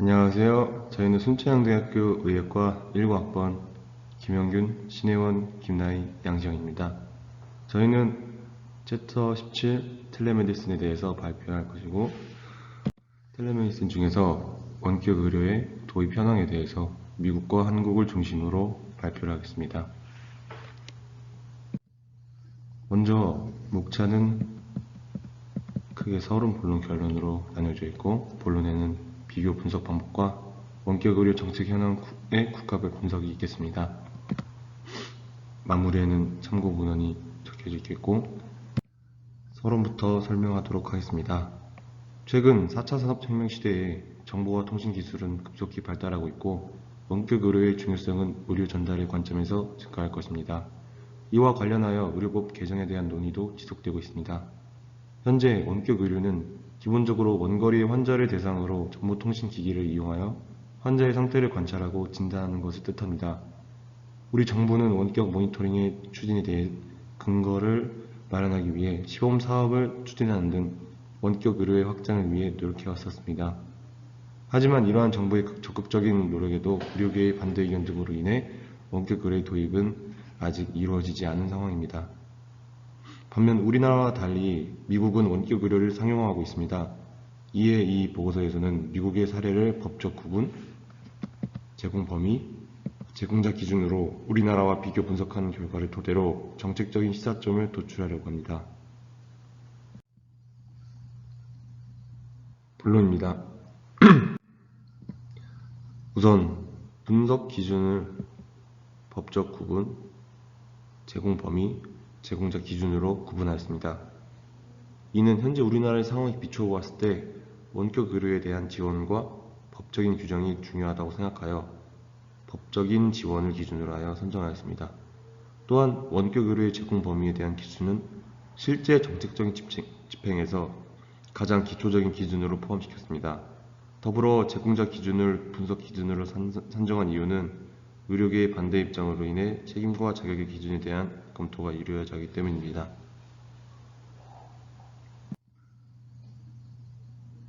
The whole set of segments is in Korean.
안녕하세요. 저희는 순천향대학교 의예과 19학번 김영균, 신혜원, 김나희, 양지영입니다. 저희는 챕터 17 텔레메디슨에 대해서 발표할 것이고, 텔레메디슨 중에서 원격 의료의 도입 현황에 대해서 미국과 한국을 중심으로 발표를 하겠습니다. 먼저 목차는 크게 서론, 본론, 결론으로 나뉘어져 있고, 본론에는 비교 분석 방법과 원격 의료 정책 현황의 국가별 분석이 있겠습니다. 마무리에는 참고 문헌이 적혀져 있겠고, 서론부터 설명하도록 하겠습니다. 최근 4차 산업혁명 시대에 정보와 통신기술은 급속히 발달하고 있고, 원격 의료의 중요성은 의료 전달의 관점에서 증가할 것입니다. 이와 관련하여 의료법 개정에 대한 논의도 지속되고 있습니다. 현재 원격 의료는 기본적으로 원거리의 환자를 대상으로 정보통신기기를 이용하여 환자의 상태를 관찰하고 진단하는 것을 뜻합니다. 우리 정부는 원격 모니터링의 추진에 대해 근거를 마련하기 위해 시범 사업을 추진하는 등 원격 의료의 확장을 위해 노력해 왔었습니다. 하지만 이러한 정부의 적극적인 노력에도 의료계의 반대 의견 등으로 인해 원격 의료의 도입은 아직 이루어지지 않은 상황입니다. 반면 우리나라와 달리 미국은 원격 의료를 상용화하고 있습니다. 이에 이 보고서에서는 미국의 사례를 법적 구분, 제공 범위, 제공자 기준으로 우리나라와 비교 분석하는 결과를 토대로 정책적인 시사점을 도출하려고 합니다. 본론입니다. 우선 분석 기준을 법적 구분, 제공 범위, 제공자 기준으로 구분하였습니다. 이는 현재 우리나라의 상황에 비추어 보았을 때 원격 의료에 대한 지원과 법적인 규정이 중요하다고 생각하여 법적인 지원을 기준으로 하여 선정하였습니다. 또한 원격 의료의 제공 범위에 대한 기준은 실제 정책적인 집행에서 가장 기초적인 기준으로 포함시켰습니다. 더불어 제공자 기준을 분석 기준으로 산정한 이유는 의료계의 반대 입장으로 인해 책임과 자격의 기준에 대한 검토가 이루어져야 하기 때문입니다.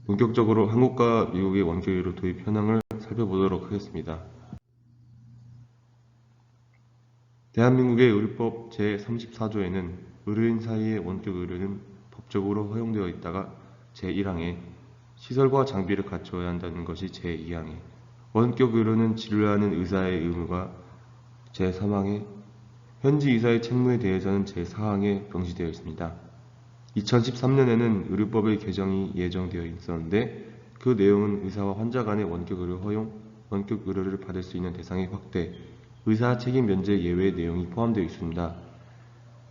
본격적으로 한국과 미국의 원격 의료 도입 현황을 살펴보도록 하겠습니다. 대한민국의 의료법 제34조에는 의료인 사이의 원격 의료는 법적으로 허용되어 있다가 제1항에 시설과 장비를 갖춰야 한다는 것이 제2항에 원격 의료는 진료하는 의사의 의무가 제3항에 현지 의사의 책무에 대해서는 제4항에 명시되어 있습니다. 2013년에는 의료법의 개정이 예정되어 있었는데 그 내용은 의사와 환자 간의 원격 의료 허용, 원격 의료를 받을 수 있는 대상의 확대, 의사 책임 면제 예외 내용이 포함되어 있습니다.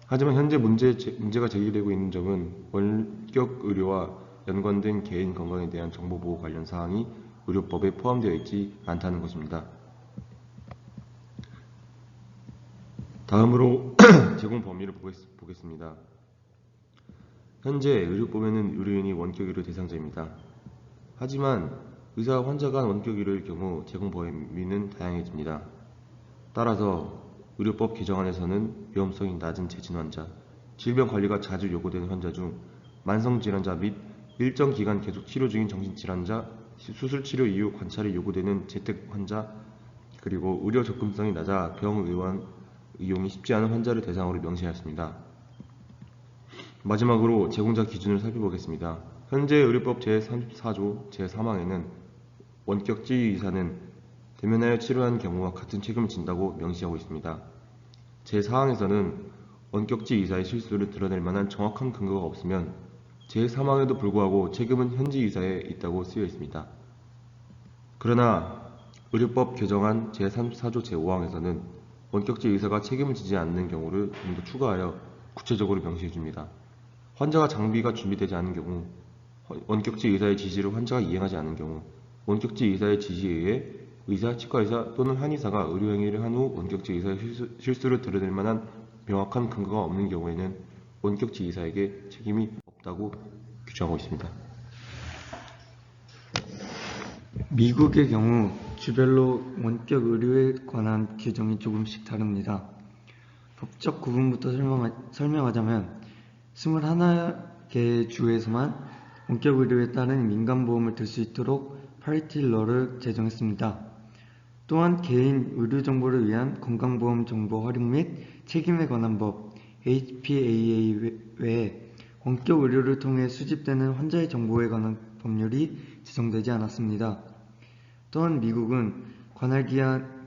하지만 현재 문제가 제기되고 있는 점은 원격 의료와 연관된 개인 건강에 대한 정보보호 관련 사항이 의료법에 포함되어 있지 않다는 것입니다. 다음으로 제공 범위를 보겠습니다. 현재 의료법에는 의료인이 원격 의료 대상자입니다. 하지만 의사와 환자 간 원격 의료일 경우 제공 범위는 다양해집니다. 따라서 의료법 개정안에서는 위험성이 낮은 재진 환자, 질병 관리가 자주 요구되는 환자 중 만성질환자 및 일정 기간 계속 치료 중인 정신질환자, 수술 치료 이후 관찰이 요구되는 재택 환자, 그리고 의료 접근성이 낮아 병의원 이용이 쉽지 않은 환자를 대상으로 명시하였습니다. 마지막으로 제공자 기준을 살펴보겠습니다. 현재 의료법 제34조 제3항에는 원격지 의사는 대면하여 치료한 경우와 같은 책임을 진다고 명시하고 있습니다. 제4항에서는 원격지 의사의 실수를 드러낼 만한 정확한 근거가 없으면 제3항에도 불구하고 책임은 현지 의사에 있다고 쓰여 있습니다. 그러나 의료법 개정안 제34조 제5항에서는 원격지 의사가 책임을 지지 않는 경우를 좀 더 추가하여 구체적으로 명시해줍니다. 환자가 장비가 준비되지 않은 경우, 원격지 의사의 지시를 환자가 이행하지 않은 경우, 원격지 의사의 지시에 의해 의사, 치과의사 또는 한의사가 의료행위를 한 후 원격지 의사의 실수를 드러낼 만한 명확한 근거가 없는 경우에는 원격지 의사에게 책임이 없다고 규정하고 있습니다. 미국의 경우 주별로 원격 의료에 관한 규정이 조금씩 다릅니다. 법적 구분부터 설명하자면 21개의 주에서만 원격 의료에 따른 민간보험을 들 수 있도록 파리티러를 제정했습니다. 또한 개인 의료정보를 위한 건강보험 정보 활용 및 책임에 관한 법 HPAA 외에 원격 의료를 통해 수집되는 환자의 정보에 관한 법률이 제정되지 않았습니다. 또한 미국은 관할기관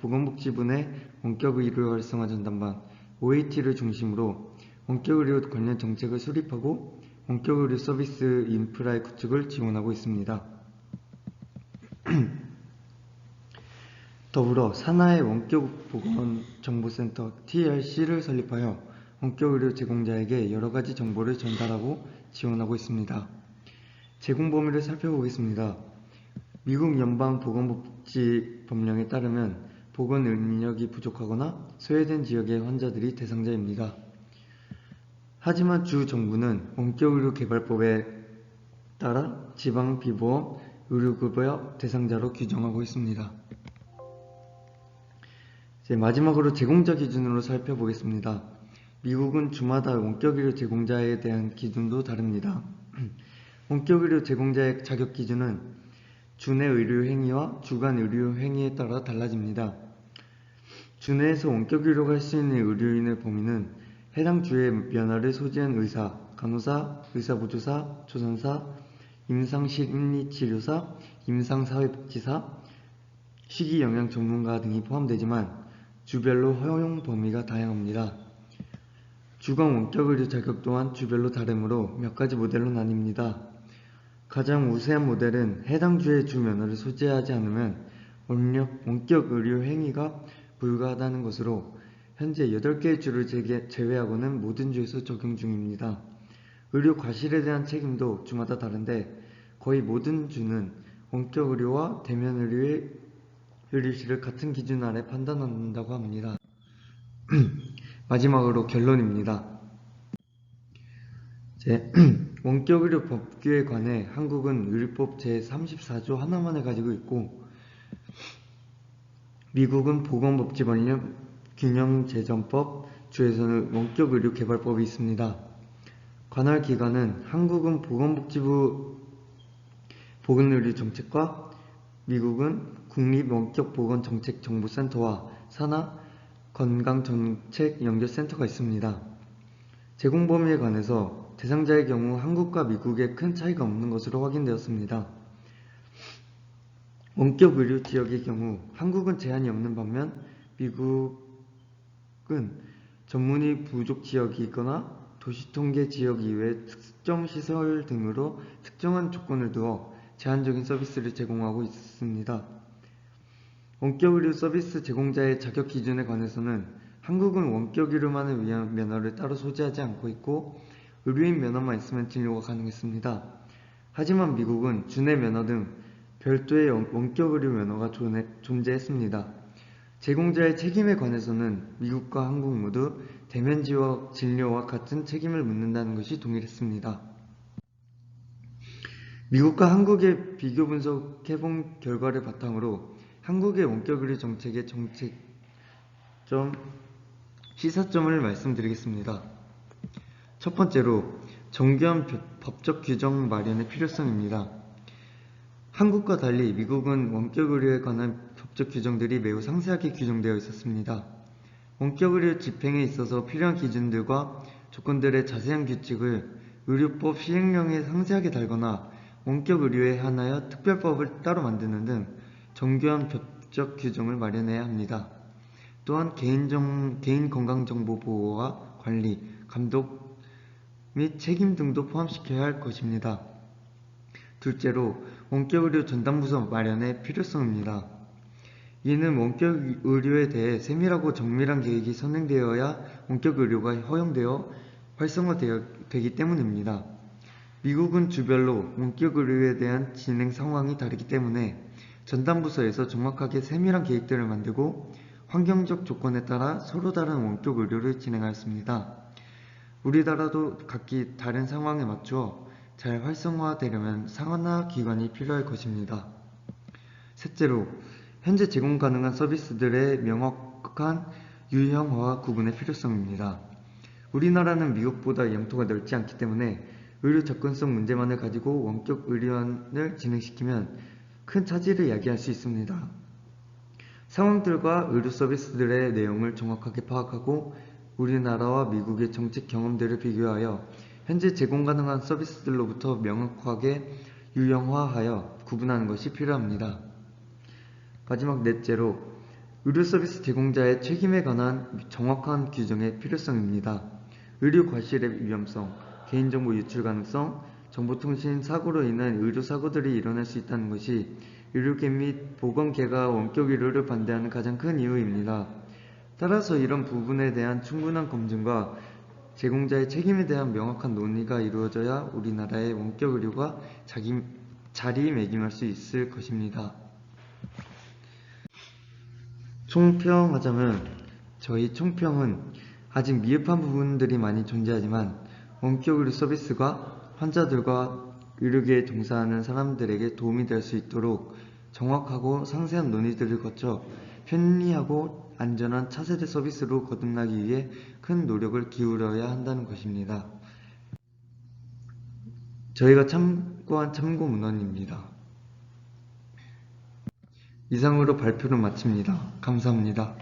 보건복지부 내 원격의료 활성화 전담반 OAT를 중심으로 원격의료 관련 정책을 수립하고 원격의료 서비스 인프라의 구축을 지원하고 있습니다. 더불어 산하의 원격보건정보센터 TRC를 설립하여 원격의료 제공자에게 여러가지 정보를 전달하고 지원하고 있습니다. 제공 범위를 살펴보겠습니다. 미국 연방보건복지법령에 따르면 보건 인력이 부족하거나 소외된 지역의 환자들이 대상자입니다. 하지만 주 정부는 원격의료개발법에 따라 지방 비보험 의료급여 대상자로 규정하고 있습니다. 마지막으로 제공자 기준으로 살펴보겠습니다. 미국은 주마다 원격의료 제공자에 대한 기준도 다릅니다. 원격의료 제공자의 자격 기준은 주내 의료 행위와 주간 의료 행위에 따라 달라집니다. 주내에서 원격의료가 할 수 있는 의료인의 범위는 해당 주의 면허를 소지한 의사, 간호사, 의사보조사, 조산사, 임상심리치료사, 임상사회복지사, 식이영양 전문가 등이 포함되지만 주별로 허용 범위가 다양합니다. 주간 원격의료 자격 또한 주별로 다르므로 몇 가지 모델로 나뉩니다. 가장 우세한 모델은 해당 주의 주 면허를 소지하지 않으면 원격의료 행위가 불가하다는 것으로 현재 8개의 주를 제외하고는 모든 주에서 적용 중입니다. 의료 과실에 대한 책임도 주마다 다른데 거의 모든 주는 원격의료와 대면의료의 의료실을 같은 기준 아래 판단한다고 합니다. 마지막으로 결론입니다. 원격의료 법규에 관해 한국은 의료법 제34조 하나만을 가지고 있고 미국은 보건복지법령 균형재정법 주에서는 원격의료개발법이 있습니다. 관할기관은 한국은 보건복지부 보건의료정책과 미국은 국립원격보건정책정보센터와 산하 건강정책연결센터가 있습니다. 제공 범위에 관해서 대상자의 경우 한국과 미국에 큰 차이가 없는 것으로 확인되었습니다. 원격 의료 지역의 경우 한국은 제한이 없는 반면 미국은 전문의 부족 지역이 있거나 도시통계 지역 이외의 특정 시설 등으로 특정한 조건을 두어 제한적인 서비스를 제공하고 있습니다. 원격의료 서비스 제공자의 자격 기준에 관해서는 한국은 원격의료만을 위한 면허를 따로 소지하지 않고 있고 의료인 면허만 있으면 진료가 가능했습니다. 하지만 미국은 주내 면허 등 별도의 원격의료 면허가 존재했습니다. 제공자의 책임에 관해서는 미국과 한국 모두 대면 진료와 같은 책임을 묻는다는 것이 동일했습니다. 미국과 한국의 비교 분석해본 결과를 바탕으로 한국의 원격의료 정책의 시사점을 말씀드리겠습니다. 첫 번째로 정교한 법적 규정 마련의 필요성입니다. 한국과 달리 미국은 원격의료에 관한 법적 규정들이 매우 상세하게 규정되어 있었습니다. 원격의료 집행에 있어서 필요한 기준들과 조건들의 자세한 규칙을 의료법 시행령에 상세하게 달거나 원격의료에 한하여 특별법을 따로 만드는 등 정교한 법적 규정을 마련해야 합니다. 또한 개인 건강정보 보호와 관리, 감독 및 책임 등도 포함시켜야 할 것입니다. 둘째로 원격의료 전담부서 마련의 필요성입니다. 이는 원격의료에 대해 세밀하고 정밀한 계획이 선행되어야 원격의료가 허용되어 활성화되기 때문입니다. 미국은 주별로 원격의료에 대한 진행 상황이 다르기 때문에 전담부서에서 정확하게 세밀한 계획들을 만들고 환경적 조건에 따라 서로 다른 원격의료를 진행하였습니다. 우리나라도 각기 다른 상황에 맞추어 잘 활성화되려면 산하 기관이 필요할 것입니다. 셋째로 현재 제공 가능한 서비스들의 명확한 유형화와 구분의 필요성입니다. 우리나라는 미국보다 영토가 넓지 않기 때문에 의료 접근성 문제만을 가지고 원격 의료원을 진행시키면 큰 차질을 야기할 수 있습니다. 상황들과 의료 서비스들의 내용을 정확하게 파악하고 우리나라와 미국의 정책 경험들을 비교하여 현재 제공 가능한 서비스들로부터 명확하게 유형화하여 구분하는 것이 필요합니다. 마지막 넷째로 의료 서비스 제공자의 책임에 관한 정확한 규정의 필요성입니다. 의료 과실의 위험성, 개인정보 유출 가능성, 정보통신 사고로 인한 의료사고들이 일어날 수 있다는 것이 의료계 및 보건계가 원격 의료를 반대하는 가장 큰 이유입니다. 따라서 이런 부분에 대한 충분한 검증과 제공자의 책임에 대한 명확한 논의가 이루어져야 우리나라의 원격 의료가 자리매김할 수 있을 것입니다. 총평하자면 저희 총평은 아직 미흡한 부분들이 많이 존재하지만 원격 의료 서비스가 환자들과 의료계에 종사하는 사람들에게 도움이 될 수 있도록 정확하고 상세한 논의들을 거쳐 편리하고 안전한 차세대 서비스로 거듭나기 위해 큰 노력을 기울여야 한다는 것입니다. 저희가 참고한 참고 문헌입니다. 이상으로 발표를 마칩니다. 감사합니다.